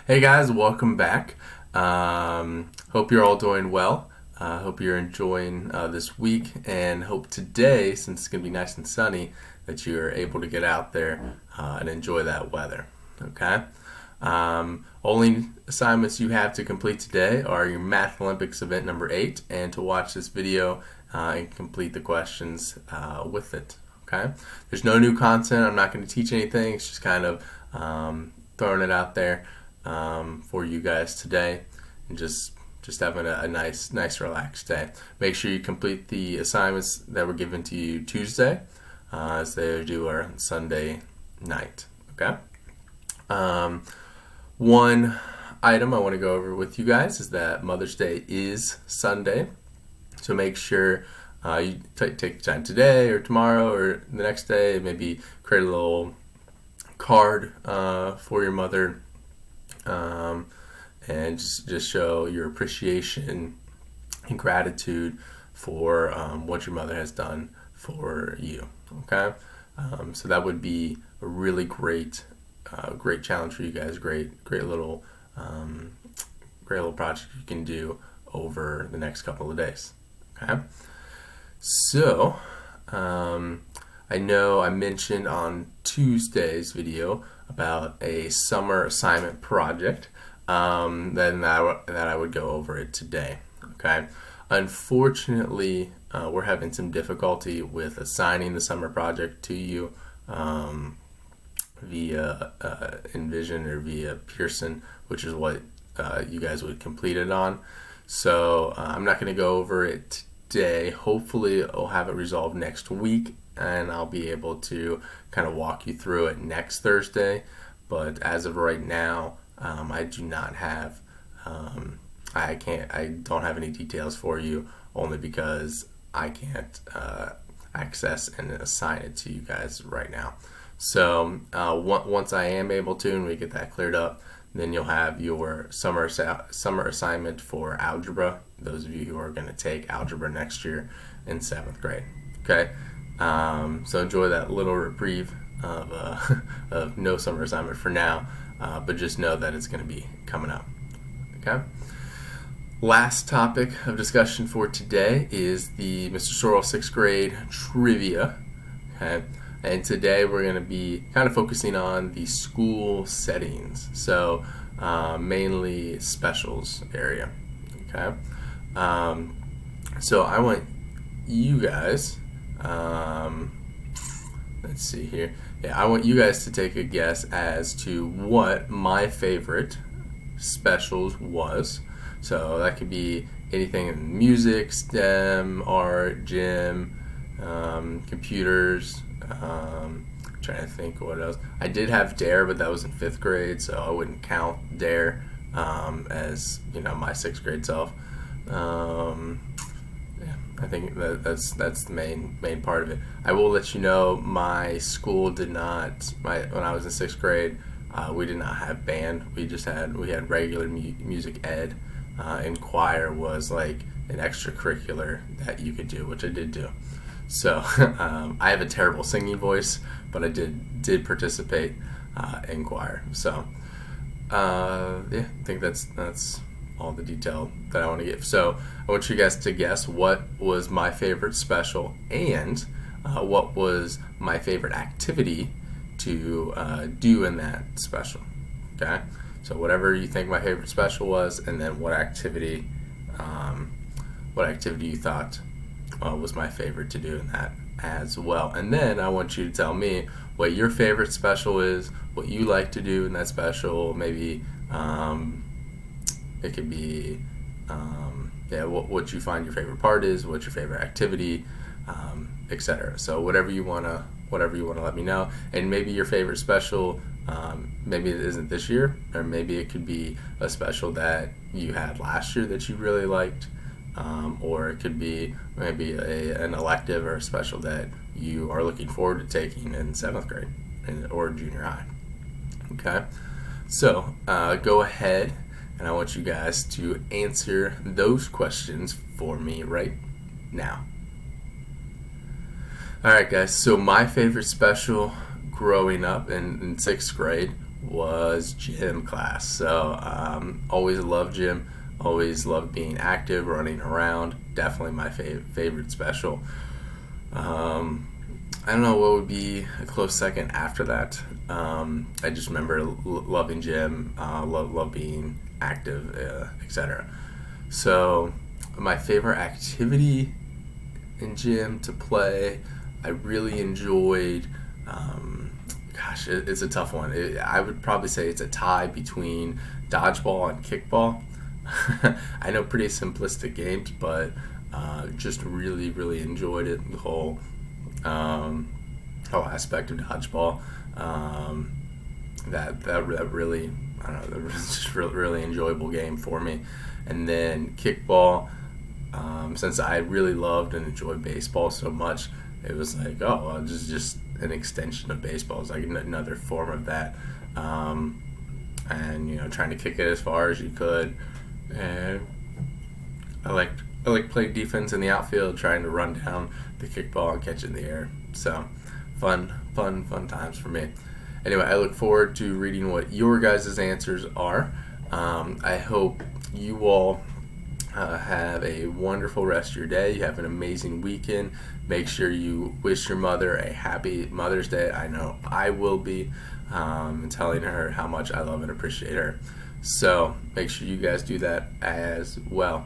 Hey guys, welcome back. Hope you're all doing well. Hope you're enjoying this week, and hope today, since it's going to be nice and sunny, that you're able to get out there and enjoy that weather. Okay? Only assignments you have to complete today are your Math Olympics event number 8, and to watch this video and complete the questions with it. Okay? There's no new content. I'm not going to teach anything. It's just kind of throwing it out there for you guys today, and just having a nice relaxed day. Make sure you complete the assignments that were given to you Tuesday, as they are due on Sunday night. Okay. One item I want to go over with you guys is that Mother's Day is Sunday, so make sure you take time today or tomorrow or the next day. Maybe create a little card for your mother, and just show your appreciation and gratitude for what your mother has done for you. Okay, so that would be a really great challenge for you guys. Great little project you can do over the next couple of days. Okay, so I know I mentioned on Tuesday's video about a summer assignment project, then that I would go over it today. Okay. Unfortunately, we're having some difficulty with assigning the summer project to you via Envision or via Pearson, which is what you guys would complete it on. So I'm not going to go over it today. Hopefully, I'll have it resolved next week, and I'll be able to kind of walk you through it next Thursday. But as of right now, I do not have, I don't have any details for you, only because I can't access and assign it to you guys right now. So once I am able to, and we get that cleared up, then you'll have your summer assignment for algebra. Those of you who are going to take algebra next year in 7th grade. Okay, so enjoy that little reprieve of no summer assignment for now, but just know that it's going to be coming up. Okay. Last topic of discussion for today is the Mr. Sorrell 6th grade trivia. Okay. And today we're going to be kind of focusing on the school settings, so mainly specials area. Okay. So I want you guys, let's see here. Yeah, I want you guys to take a guess as to what my favorite specials was. So that could be anything in music, STEM, art, gym, computers. Trying to think what else. I did have DARE, but that was in 5th grade, so I wouldn't count DARE as my 6th grade self. I think that's the main part of it. I will let you know my school did not. When I was in 6th grade, we did not have band. We had regular music ed, and choir was like an extracurricular that you could do, which I did do. So I have a terrible singing voice, but I did participate in choir. So I think that's all the detail that I want to give. So I want you guys to guess what was my favorite special, and what was my favorite activity to do in that special. Okay, so whatever you think my favorite special was, and then what activity you thought was my favorite to do in that as well. And then I want you to tell me what your favorite special is, what you like to do in that special. Maybe it could be what you find your favorite part is, what your favorite activity, etc. So whatever you wanna let me know. And maybe your favorite special, maybe it isn't this year, or maybe it could be a special that you had last year that you really liked, or it could be maybe an elective or a special that you are looking forward to taking in 7th grade or junior high. Okay, so go ahead, and I want you guys to answer those questions for me right now. Alright guys, so my favorite special growing up in 6th grade was gym class. So always loved gym, always loved being active, running around. Definitely my favorite special. I don't know what would be a close second after that. I just remember loving gym, love being active, etc. So my favorite activity in gym to play, I really enjoyed. It's a tough one. I would probably say it's a tie between dodgeball and kickball. I know pretty simplistic games, but just really, really enjoyed it. The whole aspect of dodgeball. That really, I don't know, that was just really, really enjoyable game for me. And then kickball, since I really loved and enjoyed baseball so much, it was like, oh, well, just an extension of baseball. It's like another form of that. And trying to kick it as far as you could. And I like playing defense in the outfield, trying to run down the kickball and catch it in the air. So fun times for me. Anyway, I look forward to reading what your guys' answers are. I hope you all have a wonderful rest of your day. You have an amazing weekend. Make sure you wish your mother a happy Mother's Day. I know I will be, telling her how much I love and appreciate her. So make sure you guys do that as well.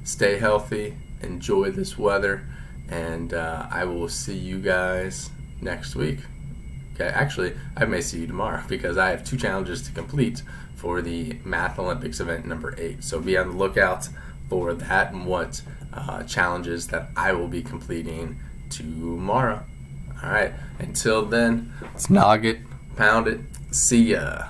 Stay healthy, enjoy this weather, and I will see you guys next week. Okay, actually, I may see you tomorrow because I have 2 challenges to complete for the Math Olympics event number 8. So be on the lookout for that and what challenges that I will be completing tomorrow. All right, until then, let's nog it, pound it, see ya.